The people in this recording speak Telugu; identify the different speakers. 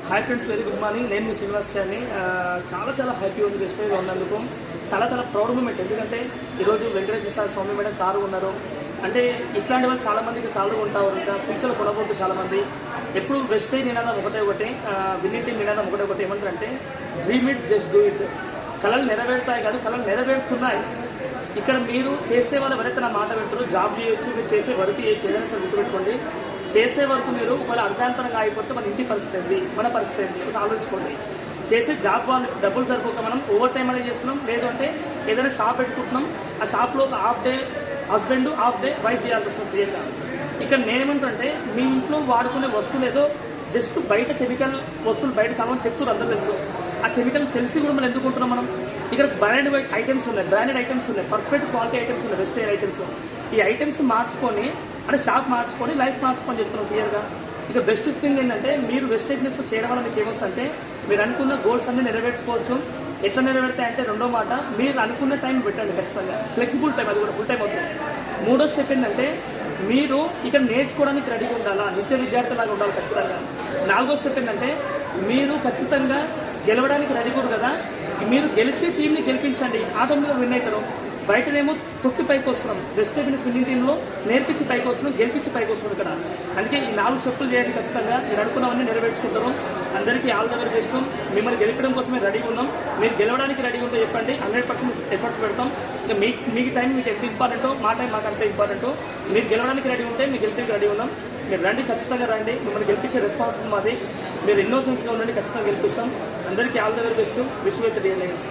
Speaker 1: Hi friends, very good morning. నేను మీ శ్రీనివాస్ చాని. చాలా హ్యాపీ ఉంది వెస్టేజ్లో ఉన్నందుకు. చాలా ప్రౌడ్ మూమెంట్. ఎందుకంటే ఈరోజు వెంకటేశ్వర స్వామి మేడం కారు ఉన్నారు అంటే ఇట్లాంటి వాళ్ళు చాలామందికి కాళ్ళు ఉంటారు. ఇంకా ఫ్యూచర్లో కొనబోతు చాలామంది. ఎప్పుడు వెస్టేజ్ నినాదం ఒకటే విన్నింగ్ టీం నినాదం ఒకటే ఏమంటారంటే dream it, just do it. కళలు నెరవేరుతాయి కాదు, కళలు నెరవేరుతున్నాయి. ఇక్కడ మీరు చేసే వాళ్ళు ఎవరైతే నా మాట పెడతారో జాబ్ చేయొచ్చు, మీరు చేసే వర్క్ చేయొచ్చు, ఏదైనా సరే గుర్తుపెట్టుకోండి. చేసే వరకు మీరు వాళ్ళ అర్ధాంతరంగా అయిపోతే మన ఇంటి పరిస్థితి ఏంటి, మన పరిస్థితి ఏంటి కొంచెం ఆలోచించుకోండి. చేసే జాబ్ వాళ్ళు డబ్బులు సరిపోక మనం ఓవర్ టైం అనేది చేస్తున్నాం. లేదు అంటే ఏదైనా షాప్ పెట్టుకుంటున్నాం, ఆ షాప్లో ఒక half day husband, half day wife చేయాల్సి వస్తుంది క్లియర్గా. ఇక్కడ నేనేమంటే మీ ఇంట్లో వాడుకునే వస్తువులు ఏదో జస్ట్ బయట కెమికల్ వస్తువులు బయట చాలా చెప్తున్నారు, అందరూ తెలుసు. ఆ కెమికల్ తెలిసి కూడా మనం ఎందుకుంటున్నాం మనం. ఇక్కడ బ్రాండెడ్ ఐటమ్స్ ఉన్నాయి, పర్ఫెక్ట్ క్వాలిటీ ఐటమ్స్ ఉన్నాయి, వెస్టేజ్ ఐటమ్స్. ఈ ఐటమ్స్ మార్చుకొని అంటే షాప్ మార్చుకొని లైఫ్ మార్చుకొని చెప్తున్నాం క్లియర్గా. ఇక బెస్ట్ థింగ్ ఏంటంటే మీరు వెస్టేజ్నెస్ చేయడం వల్ల మీకు ఏమొస్తుందంటే మీరు అనుకున్న గోల్స్ అన్ని నెరవేర్చుకోవచ్చు. ఎట్లా నెరవేరుతాయంటే రెండో మాట, మీరు అనుకున్న టైం పెట్టండి ఖచ్చితంగా, ఫ్లెక్సిబుల్ టైం, అది కూడా ఫుల్ టైం అవుతుంది. మూడో స్టెప్ ఏంటంటే మీరు ఇక్కడ నేర్చుకోవడానికి రెడీగా ఉండాలా, నిత్య విద్యార్థిలాగా ఉండాలి ఖచ్చితంగా. నాలుగో స్టెప్ ఏంటంటే మీరు ఖచ్చితంగా గెలవడానికి రెడీగా కదా, మీరు గెలిచి టీంని గెలిపించండి, ఆటోమేటిక్గా విన్ అవుతారు. బయటనేమో తొక్కి పైకి వస్తున్నాం, వెస్టేజ్ విన్నింగ్ టీంలో నేర్పించి పైకి వస్తున్నాం, గెలిపించి పైకి వస్తున్నాం ఇక్కడ. అందుకే ఈ 4 స్టెప్పులు చేయండి ఖచ్చితంగా, మీరు అనుకున్నవన్నీ నెరవేర్చుకుంటారు. అందరికీ ఆల్ ద వెరీ బెస్ట్. మిమ్మల్ని గెలిపడం కోసమే రెడీగా ఉన్నాం. మీరు గెలవడానికి రెడీగా ఉంటే చెప్పండి, 100% ఎఫర్ట్స్ పెడతాం. ఇక మీకు టైం మీకు ఎంత ఇంపార్టెంటో మా టైం మాకు అంత ఇంపార్టెంటో. మీరు గెలవడానికి రెడీ ఉంటే మీరు గెలిపడానికి రెడీ ఉన్నాం. మీరు రండి, ఖచ్చితంగా రండి. మిమ్మల్ని గెలిపించే రెస్పాన్సిబుల్ మాది. మీరు ఇన్నోసెన్స్గా ఉండండి, ఖచ్చితంగా గెలిపిస్తాం. అందరికీ all the very best. Wish with dear lines.